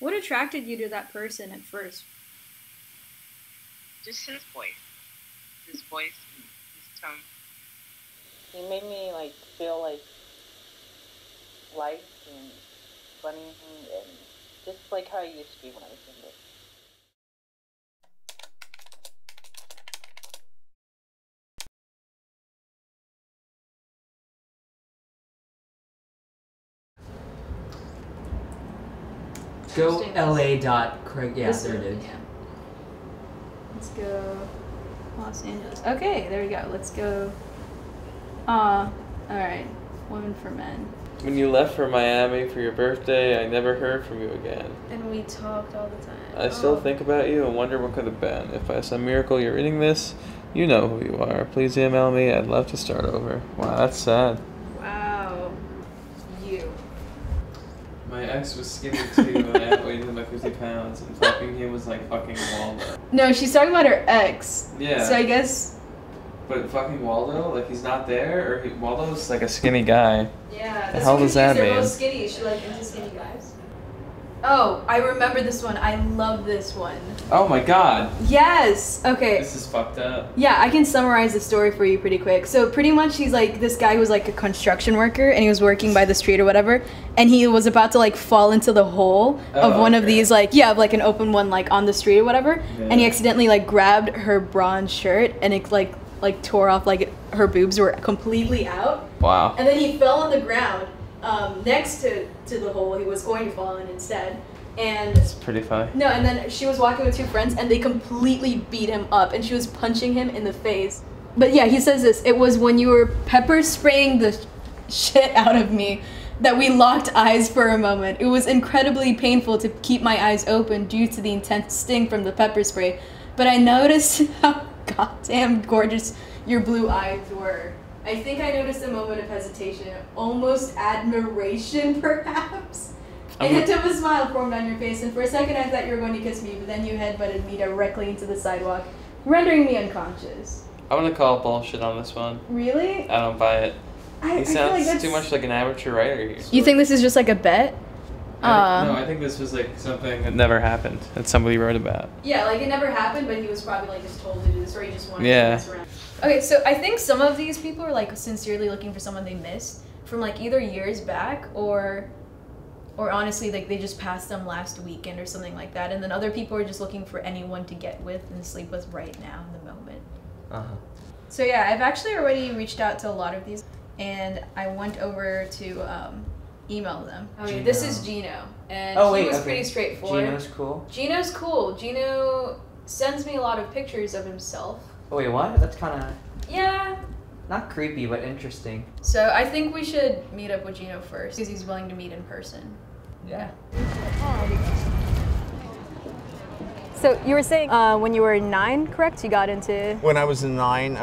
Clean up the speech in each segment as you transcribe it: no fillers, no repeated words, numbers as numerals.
What attracted you to that person at first? Just his voice. His voice and his tone. He made me like feel like light and funny and just like how I used to be when I was younger. Go LA.Craig. Yeah, there it is. Yeah. Let's go Los Angeles. Okay, there we go. Let's go. Alright. Women for Men. When you left for Miami for your birthday, I never heard from you again. And we talked all the time. I still think about you and wonder what could have been. If by some miracle you're reading this, you know who you are. Please email me. I'd love to start over. Wow, that's sad. Wow. You. My ex was skinny too, and I weighed him by 50 pounds, and fucking him was like fucking Waldo. No, she's talking about her ex. Yeah. So I guess. But fucking Waldo, like he's not there, or Waldo's like a skinny guy. Yeah. The hell does that mean? They're both skinny. Is she like into skinny guys? Oh, I remember this one. I love this one. Oh my god. Yes. Okay. This is fucked up. Yeah, I can summarize the story for you pretty quick. So pretty much he's like this guy who was like a construction worker and he was working by the street or whatever, and he was about to like fall into the hole of one of these like like an open one like on the street or whatever, and he accidentally like grabbed her bronze shirt and it like tore off, like her boobs were completely out. Wow. And then he fell on the ground next to the hole he was going to fall in instead. And it's pretty funny. No, and then she was walking with two friends and they completely beat him up and she was punching him in the face. But yeah, he says this, it was when you were pepper spraying the shit out of me that we locked eyes for a moment. It was incredibly painful to keep my eyes open due to the intense sting from the pepper spray, but I noticed how goddamn gorgeous your blue eyes were. I think I noticed a moment of hesitation, almost admiration perhaps. A hint of a smile formed on your face, and for a second I thought you were going to kiss me, but then you headbutted me directly into the sidewalk, rendering me unconscious. I'm gonna call bullshit on this one. Really? I don't buy it. He sounds like too much like an amateur writer here. You think this is just like a bet? No, I think this was like something that never happened, that somebody wrote about. Yeah, like it never happened, but he was probably like just told to do this, or he just wanted to mess around. Okay, so I think some of these people are like sincerely looking for someone they missed from like either years back or honestly like they just passed them last weekend or something like that, and then other people are just looking for anyone to get with and sleep with right now in the moment. So yeah, I've actually already reached out to a lot of these, and I went over to email them. Okay, this is Gino, and he was pretty straightforward. Gino's cool? Gino's cool. Gino sends me a lot of pictures of himself. Oh wait, what? That's kind of... Yeah. Not creepy, but interesting. So I think we should meet up with Gino first, because he's willing to meet in person. Yeah. So you were saying when you were 9, correct? You got into... When I was 9,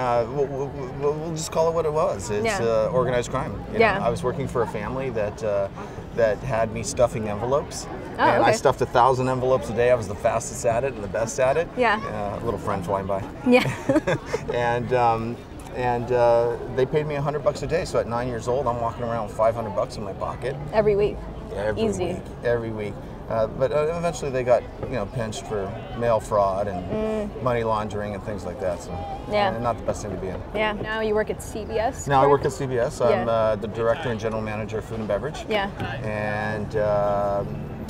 we'll just call it what it was. It's organized crime. You know, I was working for a family that had me stuffing envelopes. And I stuffed 1,000 envelopes a day. I was the fastest at it and the best at it. Yeah. A little friend flying by. Yeah. and they paid me $100 a day. So at 9 years old, I'm walking around with $500 in my pocket. Every week. Every week. But eventually they got, pinched for mail fraud and money laundering and things like that. So, not the best thing to be in. Yeah. Now you work at CBS? Now I work at CBS. I'm the director and general manager of food and beverage. Yeah. And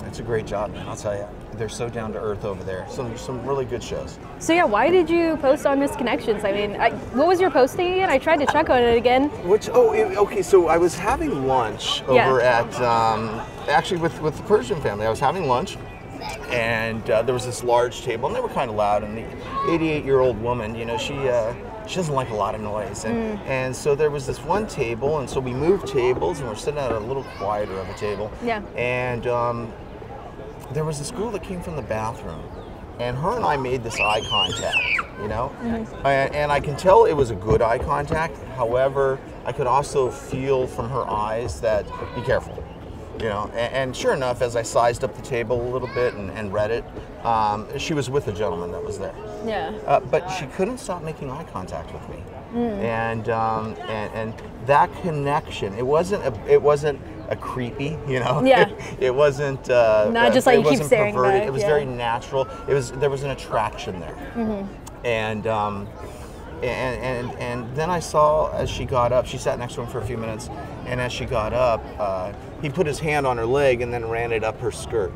it's a great job, man. I'll tell you. They're so down to earth over there. Some really good shows. So yeah, why did you post on Misconnections? I mean, what was your posting again? I tried to check on it again. Okay, so I was having lunch over at, actually with the Persian family. I was having lunch, and there was this large table, and they were kind of loud, and the 88-year-old woman, she doesn't like a lot of noise. And so there was this one table, and so we moved tables, and we're sitting at a little quieter of a table. Yeah. And there was this girl that came from the bathroom, and her and I made this eye contact, and I can tell it was a good eye contact. However, I could also feel from her eyes that, be careful, and sure enough, as I sized up the table a little bit and read it, she was with a gentleman that was there. Yeah. But she couldn't stop making eye contact with me. And that connection, it wasn't a creepy, you know. Yeah. It wasn't not just like it you keep wasn't staring perverted. back. It was very natural. There was an attraction there. And then I saw as she got up, she sat next to him for a few minutes, and as she got up, he put his hand on her leg and then ran it up her skirt.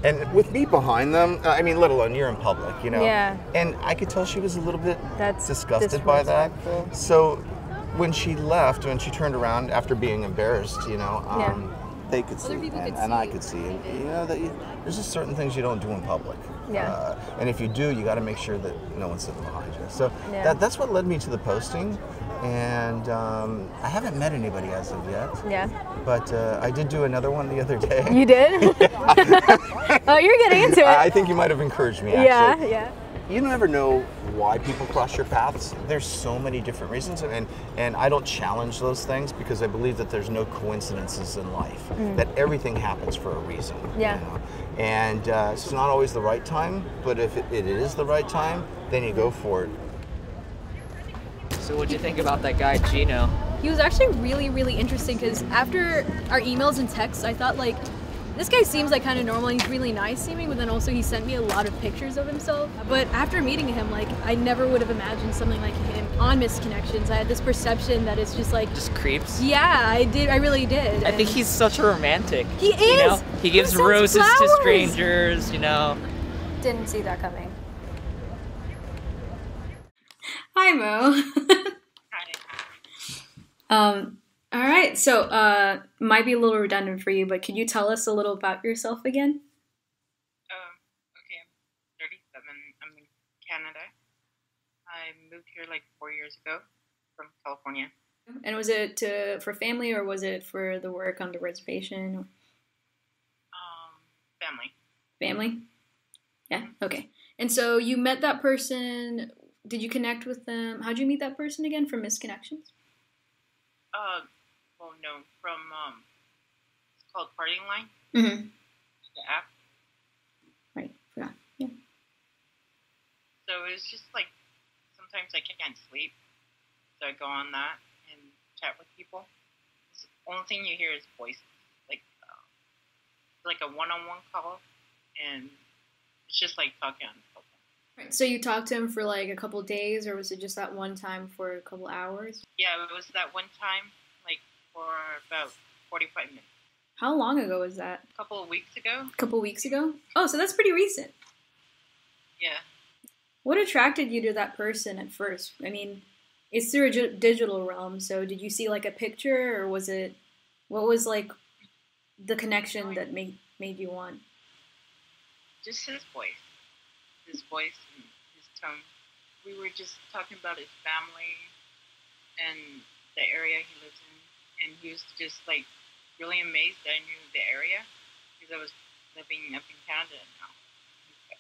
And with me behind them, I mean, let alone you're in public, you know. Yeah. And I could tell she was a little bit That's disgusted by that. disrespectful. So when she left, when she turned around after being embarrassed, you know, they could see, people could and see I could see, you know, that there's just certain things you don't do in public. Yeah. And if you do, you got to make sure that no one's sitting behind you. So Yeah. that's what led me to the posting. And I haven't met anybody as of yet. Yeah. But I did do another one the other day. You did? Oh, you're getting into it. I think you might have encouraged me, actually. Yeah. You never know why people cross your paths. There's so many different reasons, and I don't challenge those things because I believe that there's no coincidences in life, that everything happens for a reason. Yeah. You know? And it's not always the right time, but if it is the right time, then you go for it. So what'd you think about that guy, Gino? He was actually really, really interesting because after our emails and texts, I thought like, this guy seems like kind of normal and he's really nice seeming, but then also he sent me a lot of pictures of himself. But after meeting him, like, I never would have imagined something like him on Misconnections. I had this perception that it's just like... Just creeps? Yeah, I really did. I think he's such a romantic. He is! You know? He gives sends roses to flowers. strangers, you know? Didn't see that coming. Hi, Mo. Hi. All right, so might be a little redundant for you, but could you tell us a little about yourself again? Okay, I'm 37. I'm in Canada. I moved here like 4 years ago from California. And was it for family or was it for the work on the reservation? Family. Family? Yeah, okay. And so you met that person, did you connect with them? How'd you meet that person again from Misconnections? Well, no, from, it's called Partying Line, Mm-hmm. the app. Right, forgot, yeah. So it was just like, sometimes I can't sleep, so I go on that and chat with people. The only thing you hear is voices, like a one-on-one call, and it's just like talking on the phone. Right, so you talked to him for like a couple days, or was it just that one time for a couple hours? Yeah, it was that one time, like for about 45 minutes. How long ago was that? A couple of weeks ago. A couple weeks ago? Oh, so that's pretty recent. Yeah. What attracted you to that person at first? I mean, it's through a digital realm, so did you see like a picture, or was it, what was like the connection that made you want? Just his voice and his tone. We were just talking about his family and the area he lives in, and he was just like really amazed that I knew the area because I was living up in Canada now. He's like,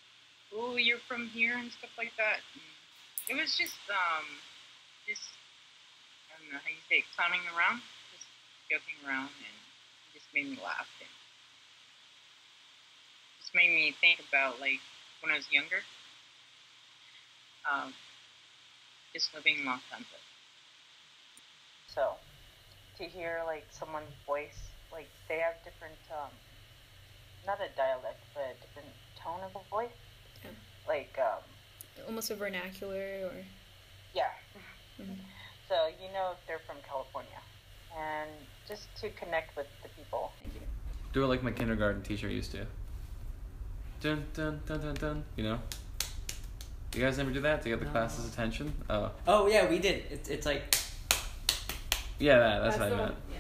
"Oh, you're from here," and stuff like that. And it was just I don't know how you say it, clowning around, just joking around, and it just made me laugh. And just made me think about like when I was younger. Just living in Los Angeles. So, to hear like someone's voice, like they have different, not a dialect, but a different tone of a voice. Yeah. Like, Almost a vernacular, or... yeah. Mm-hmm. So you know if they're from California, and just to connect with the people. Thank you. Do it like my kindergarten teacher used to. Dun dun dun dun dun. You know. You guys never do that to get the class's attention? Oh. Oh yeah, we did. It's like. Yeah, that's what I the- meant. Yeah.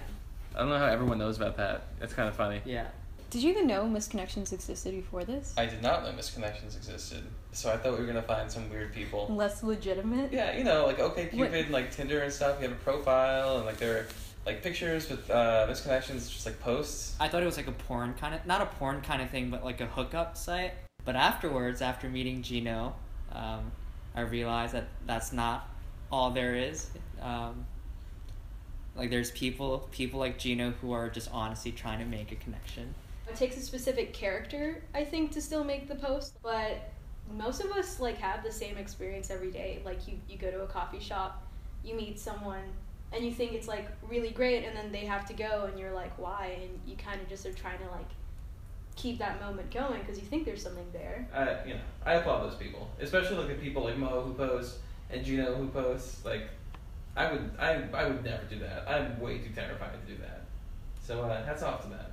I don't know how everyone knows about that. It's kind of funny. Yeah. Did you even know Misconnections existed before this? I did not know Misconnections existed, so I thought we were gonna find some weird people. Less legitimate? Yeah, you know, like OkCupid and like Tinder and stuff. You have a profile and like there are like pictures with Misconnections, just like posts. I thought it was like a porn kind of, not a porn kind of thing, but like a hookup site. But afterwards, after meeting Gino, I realized that that's not all there is. Like there's people like Gino who are just honestly trying to make a connection. It takes a specific character, I think, to still make the post, but most of us like have the same experience every day. Like you go to a coffee shop, you meet someone, and you think it's like really great, and then they have to go, and you're like, why? And you kind of just are trying to like keep that moment going because you think there's something there. I applaud those people, especially like the people like Mo who post and Gino who posts. Like, I would never do that. I'm way too terrified to do that. So hats off to that.